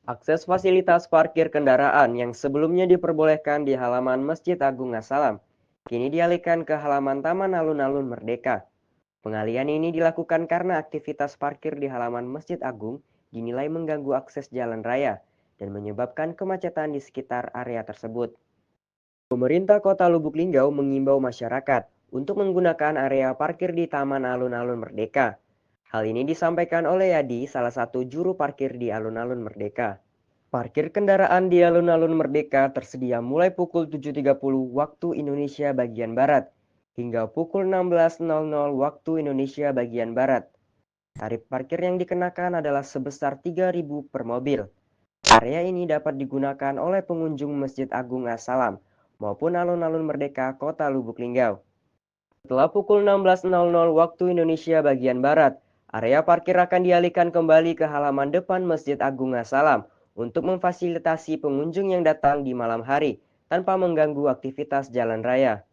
Akses fasilitas parkir kendaraan yang sebelumnya diperbolehkan di halaman Masjid Agung As-Salam, kini dialihkan ke halaman Taman Alun-Alun Merdeka. Pengalihan ini dilakukan karena aktivitas parkir di halaman Masjid Agung dinilai mengganggu akses jalan raya dan menyebabkan kemacetan di sekitar area tersebut. Pemerintah Kota Lubuk Linggau mengimbau masyarakat untuk menggunakan area parkir di Taman Alun-Alun Merdeka. Hal ini disampaikan oleh Yadi, salah satu juru parkir di Alun-Alun Merdeka. Parkir kendaraan di alun-alun Merdeka tersedia mulai pukul 7.30 waktu Indonesia bagian Barat hingga pukul 16.00 waktu Indonesia bagian Barat. Tarif parkir yang dikenakan adalah sebesar 3.000 per mobil. Area ini dapat digunakan oleh pengunjung Masjid Agung As-Salam maupun alun-alun Merdeka Kota Lubuk Linggau. Setelah pukul 16.00 waktu Indonesia bagian Barat, area parkir akan dialihkan kembali ke halaman depan Masjid Agung As-Salam untuk memfasilitasi pengunjung yang datang di malam hari tanpa mengganggu aktivitas jalan raya.